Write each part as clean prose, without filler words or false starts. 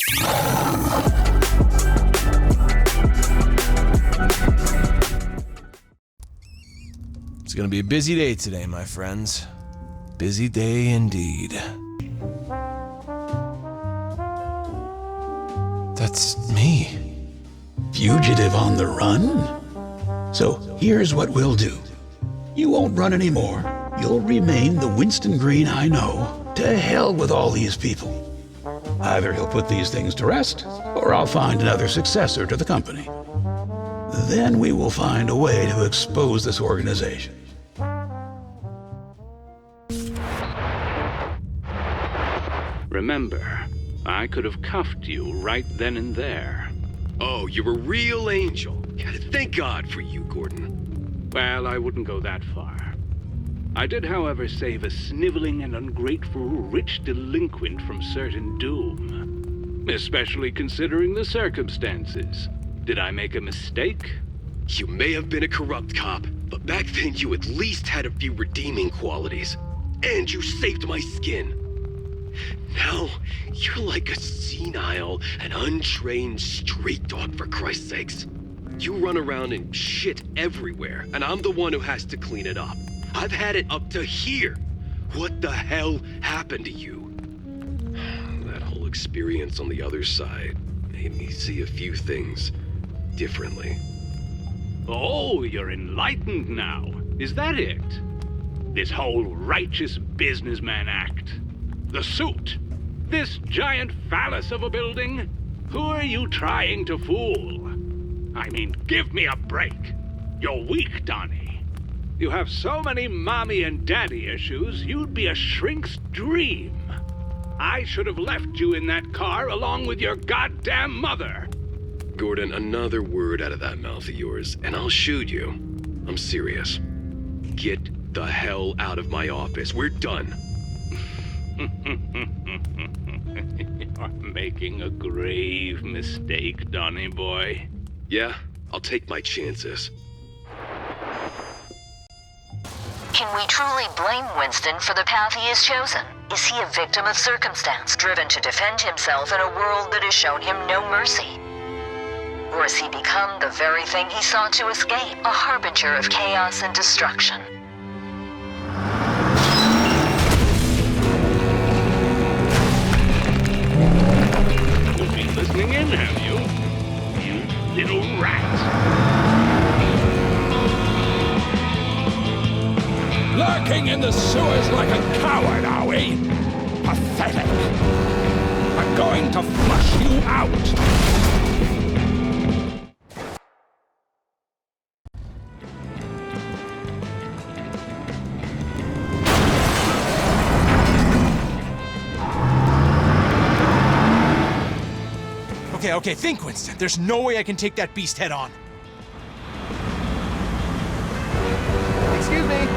It's gonna be a busy day today, my friends. Busy day indeed. That's me. Fugitive on the run? So here's what we'll do. You won't run anymore. You'll remain the Winston Green I know. To hell with all these people. Either he'll put these things to rest, or I'll find another successor to the company. Then we will find a way to expose this organization. Remember, I could have cuffed you right then and there. Oh, you're a real angel. Thank God for you, Gordon. Well, I wouldn't go that far. I did, however, save a sniveling and ungrateful rich delinquent from certain doom. Especially considering the circumstances. Did I make a mistake? You may have been a corrupt cop, but back then you at least had a few redeeming qualities. And you saved my skin. Now, you're like a senile and untrained street dog, for Christ's sakes. You run around and shit everywhere, and I'm the one who has to clean it up. I've had it up to here. What the hell happened to you? That whole experience on the other side made me see a few things differently. Oh, you're enlightened now. Is that it? This whole righteous businessman act. The suit. This giant phallus of a building. Who are you trying to fool? I mean, give me a break. You're weak, Donnie. You have so many mommy and daddy issues, you'd be a shrink's dream. I should have left you in that car along with your goddamn mother. Gordon, another word out of that mouth of yours, and I'll shoot you. I'm serious. Get the hell out of my office. We're done. You're making a grave mistake, Donnie boy. Yeah, I'll take my chances. Can we truly blame Winston for the path he has chosen? Is he a victim of circumstance, driven to defend himself in a world that has shown him no mercy? Or has he become the very thing he sought to escape, a harbinger of chaos and destruction? You've been listening in, have you? You little rat. Lurking in the sewers like a coward, are we? Pathetic. I'm going to flush you out. Okay, think, Winston. There's no way I can take that beast head on. Excuse me.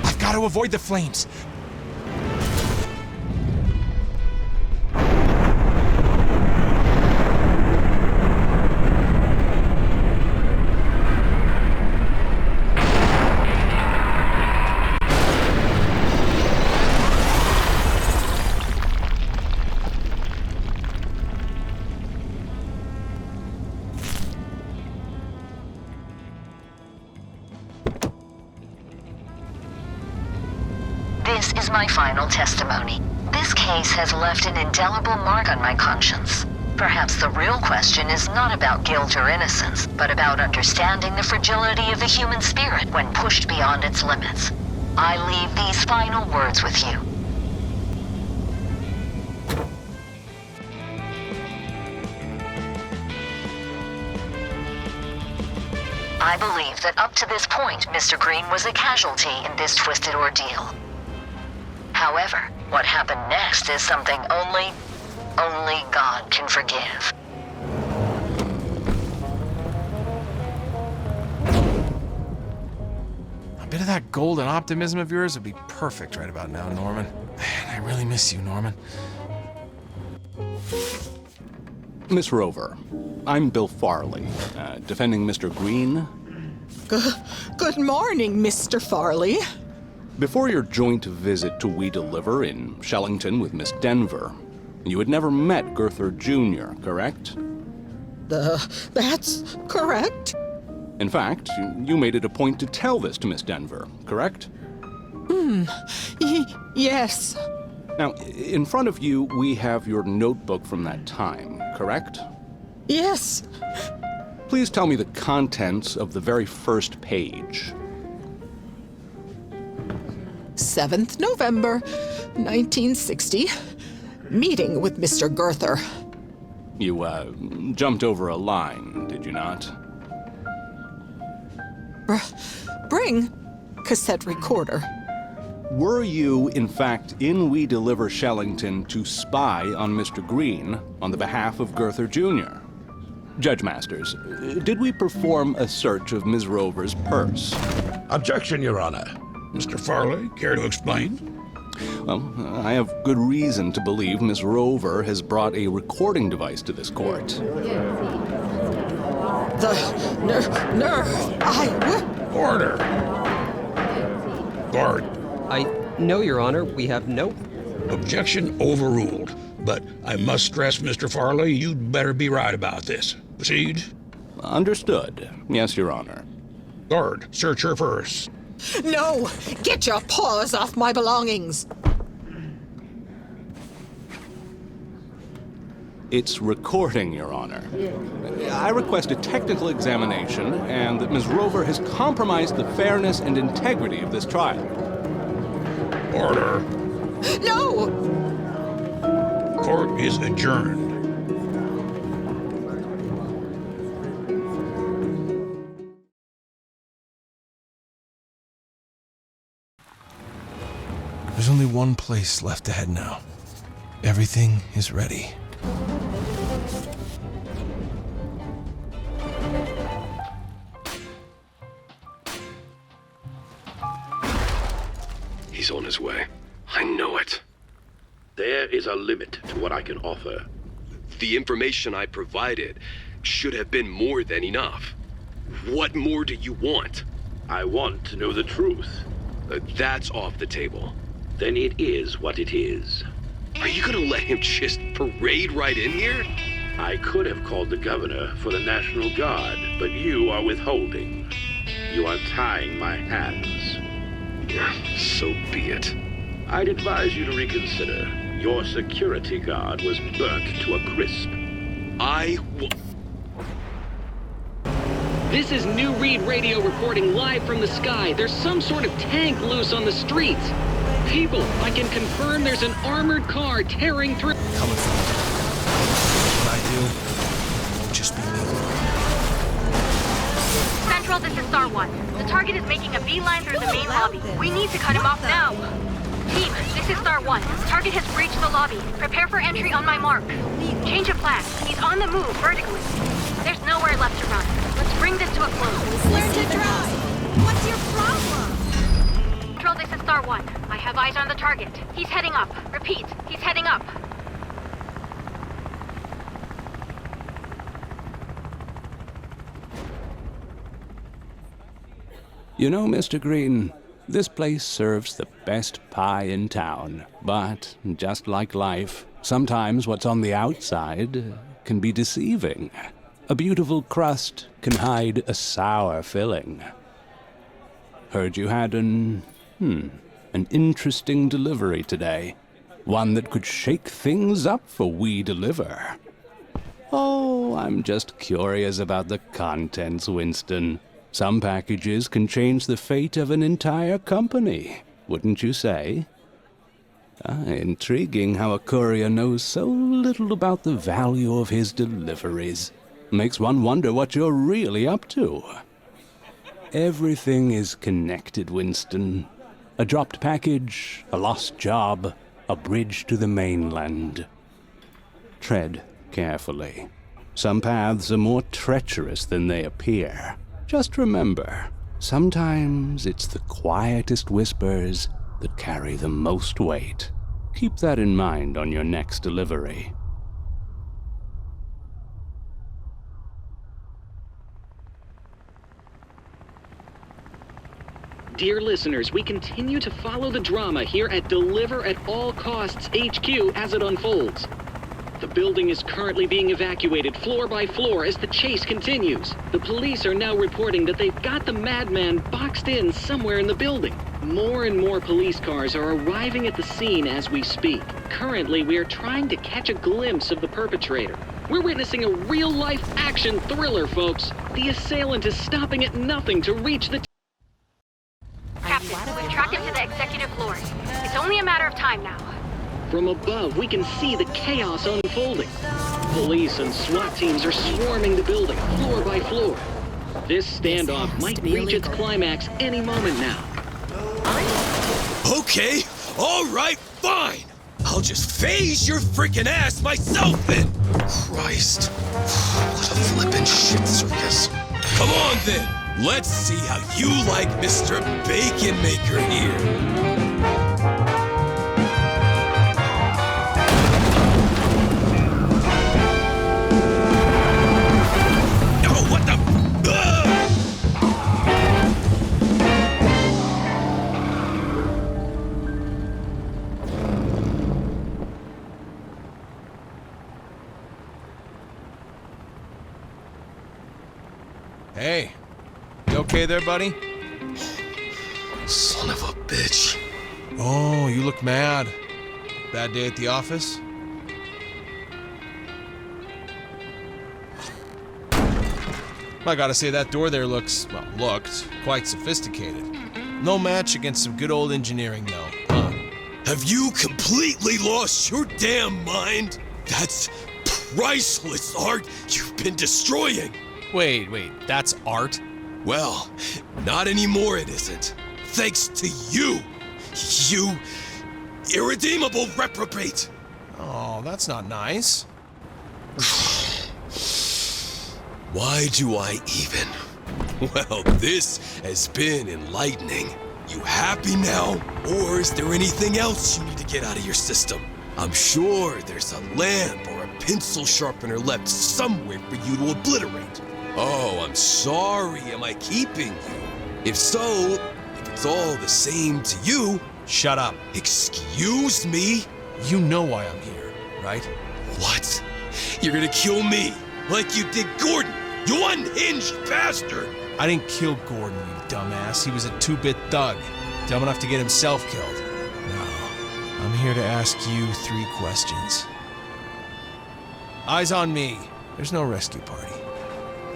I've got to avoid the flames. This is my final testimony. This case has left an indelible mark on my conscience. Perhaps the real question is not about guilt or innocence, but about understanding the fragility of the human spirit when pushed beyond its limits. I leave these final words with you. I believe that up to this point, Mr. Green was a casualty in this twisted ordeal. However, what happened next is something only God can forgive. A bit of that golden optimism of yours would be perfect right about now, Norman. Man, I really miss you, Norman. Miss Rover, I'm Bill Farley, defending Mr. Green. Good morning, Mr. Farley. Before your joint visit to We Deliver in Shellington with Miss Denver, you had never met Gurther Jr., correct? That's correct. In fact, you made it a point to tell this to Miss Denver, correct? Yes. Now, in front of you, we have your notebook from that time, correct? Yes. Please tell me the contents of the very first page. 7th November, 1960. Meeting with Mr. Gurther. You, jumped over a line, did you not? Bring cassette recorder. Were you, in fact, in We Deliver Shellington to spy on Mr. Green on the behalf of Gurther Jr.? Judge Masters, did we perform a search of Ms. Rover's purse? Objection, Your Honor. Mr. Farley, care to explain? Well, I have good reason to believe Miss Rover has brought a recording device to this court. The nerve, Order! Guard. No, Your Honor, we have no... Objection overruled. But I must stress, Mr. Farley, you'd better be right about this. Proceed. Understood. Yes, Your Honor. Guard, search her purse. No! Get your paws off my belongings! It's recording, Your Honor. I request a technical examination and that Ms. Rover has compromised the fairness and integrity of this trial. Order. No! Court is adjourned. There's only one place left to head now. Everything is ready. He's on his way. I know it. There is a limit to what I can offer. The information I provided should have been more than enough. What more do you want? I want to know the truth. That's off the table. Then it is what it is. Are you gonna let him just parade right in here? I could have called the governor for the National Guard, but you are withholding. You are tying my hands. So be it. I'd advise you to reconsider. Your security guard was burnt to a crisp. This is New Reed Radio reporting live from the sky. There's some sort of tank loose on the streets. People, I can confirm there's an armored car tearing through. Coming from me. What I do, just be me. Central, this is Star 1. The target is making a beeline through the main lobby. We need to cut him off now. Team, this is Star 1. Target has breached the lobby. Prepare for entry on my mark. Change of plan. He's on the move vertically. There's nowhere left to run. Let's bring this to a close. Learn to drive. What's your problem? Central, this is Star 1. I have eyes on the target. He's heading up. Repeat, he's heading up. You know, Mr. Green, this place serves the best pie in town. But, just like life, sometimes what's on the outside can be deceiving. A beautiful crust can hide a sour filling. Heard you had an interesting delivery today. One that could shake things up for We Deliver. Oh, I'm just curious about the contents, Winston. Some packages can change the fate of an entire company, wouldn't you say? Intriguing how a courier knows so little about the value of his deliveries. Makes one wonder what you're really up to. Everything is connected, Winston. A dropped package, a lost job, a bridge to the mainland. Tread carefully. Some paths are more treacherous than they appear. Just remember, sometimes it's the quietest whispers that carry the most weight. Keep that in mind on your next delivery. Dear listeners, we continue to follow the drama here at Deliver at All Costs HQ as it unfolds. The building is currently being evacuated floor by floor as the chase continues. The police are now reporting that they've got the madman boxed in somewhere in the building. More and more police cars are arriving at the scene as we speak. Currently, we are trying to catch a glimpse of the perpetrator. We're witnessing a real-life action thriller, folks. The assailant is stopping at nothing to reach the... Captain, we've tracked him to the executive floor. It's only a matter of time now. From above, we can see the chaos unfolding. Police and SWAT teams are swarming the building, floor by floor. This standoff might reach its climax any moment now. Okay, alright, fine! I'll just phase your freaking ass myself then! Christ, what a flippin' shit circus. Come on then, let's see how you like Mr. Bacon Maker here. Hey, you okay there, buddy? Son of a bitch. Oh, you look mad. Bad day at the office? I gotta say, that door there looked quite sophisticated. No match against some good old engineering, though, huh? Have you completely lost your damn mind? That's priceless art you've been destroying. Wait, that's art? Well, not anymore it isn't. Thanks to you. You irredeemable reprobate. Oh, that's not nice. Why do I even? Well, this has been enlightening. You happy now? Or is there anything else you need to get out of your system? I'm sure there's a lamp or a pencil sharpener left somewhere for you to obliterate. Oh, I'm sorry, am I keeping you? If so, if it's all the same to you... Shut up. Excuse me? You know why I'm here, right? What? You're gonna kill me, like you did Gordon, you unhinged bastard! I didn't kill Gordon, you dumbass. He was a two-bit thug, dumb enough to get himself killed. No, I'm here to ask you 3 questions. Eyes on me. There's no rescue party.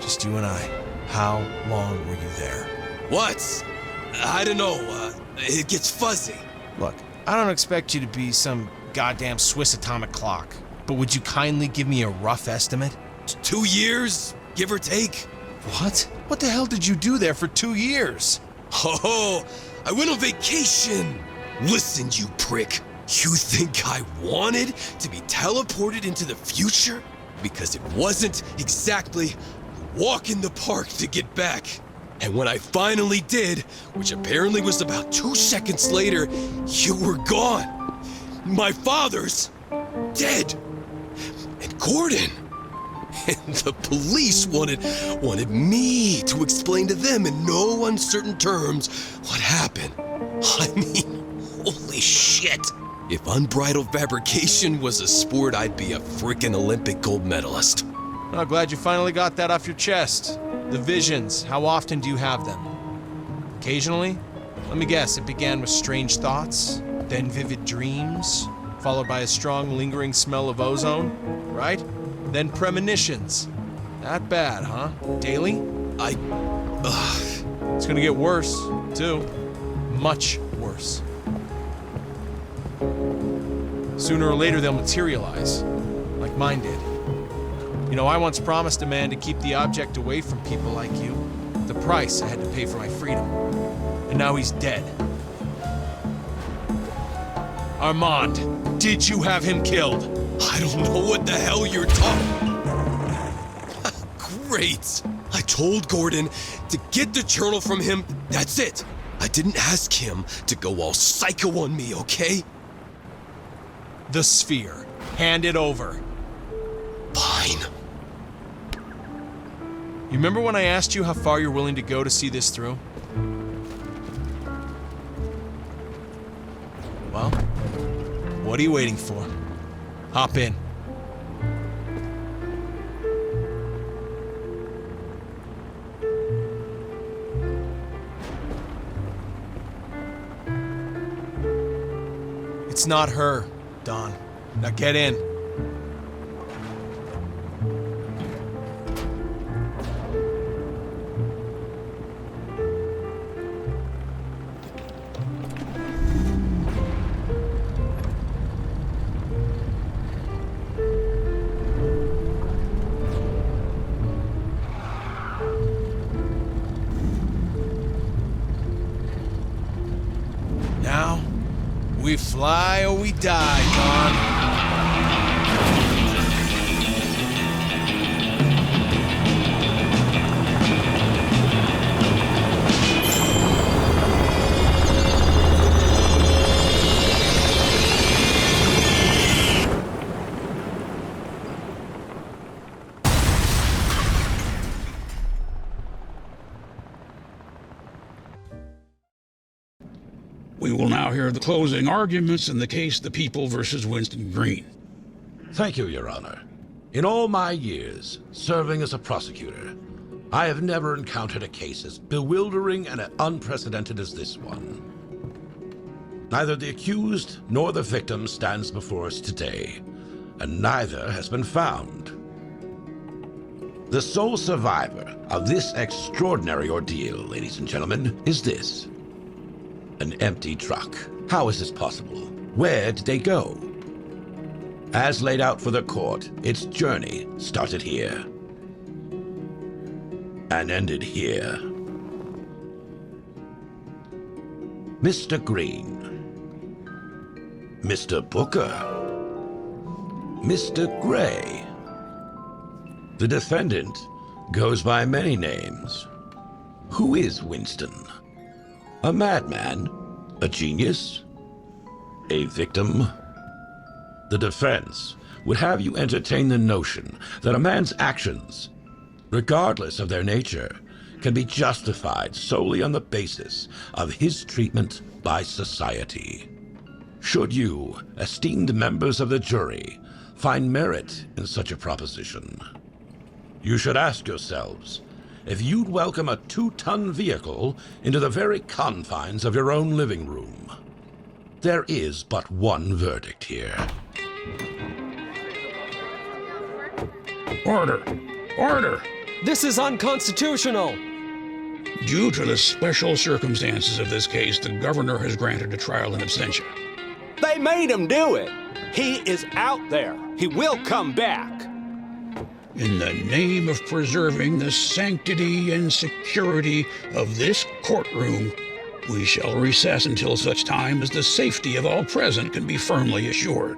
Just you and I. How long were you there? What? I don't know, it gets fuzzy. Look, I don't expect you to be some goddamn Swiss atomic clock, but would you kindly give me a rough estimate? 2 years, give or take. What? What the hell did you do there for 2 years? Oh, I went on vacation. Listen, you prick. You think I wanted to be teleported into the future? Because it wasn't exactly walk in the park to get back. And when I finally did, which apparently was about 2 seconds later, you were gone. My father's dead. And Gordon. And the police wanted me to explain to them in no uncertain terms what happened. I mean, holy shit. If unbridled fabrication was a sport, I'd be a frickin' Olympic gold medalist. Oh, glad you finally got that off your chest. The visions, how often do you have them? Occasionally? Let me guess, it began with strange thoughts, then vivid dreams, followed by a strong, lingering smell of ozone, right? Then premonitions. That bad, huh? Daily? It's gonna get worse, too. Much worse. Sooner or later, they'll materialize, like mine did. You know, I once promised a man to keep the object away from people like you. The price I had to pay for my freedom. And now he's dead. Armand, did you have him killed? I don't know what the hell you're talking. Great. I told Gordon to get the journal from him. That's it. I didn't ask him to go all psycho on me, okay? The sphere. Hand it over. Fine. You remember when I asked you how far you're willing to go to see this through? Well, what are you waiting for? Hop in. It's not her, Don. Now get in. Now, we fly or we die, Don. We will now hear the closing arguments in the case The People versus Winston Green. Thank you, Your Honor. In all my years serving as a prosecutor, I have never encountered a case as bewildering and unprecedented as this one. Neither the accused nor the victim stands before us today, and neither has been found. The sole survivor of this extraordinary ordeal, ladies and gentlemen, is this. An empty truck. How is this possible? Where did they go? As laid out for the court, its journey started here and ended here. Mr. Green, Mr. Booker, Mr. Gray. The defendant goes by many names. Who is Winston? A madman? A genius? A victim? The defense would have you entertain the notion that a man's actions, regardless of their nature, can be justified solely on the basis of his treatment by society. Should you, esteemed members of the jury, find merit in such a proposition, you should ask yourselves if you'd welcome a 2-ton vehicle into the very confines of your own living room. There is but one verdict here. Order! Order! This is unconstitutional! Due to the special circumstances of this case, the governor has granted a trial in absentia. They made him do it. He is out there. He will come back. In the name of preserving the sanctity and security of this courtroom, we shall recess until such time as the safety of all present can be firmly assured.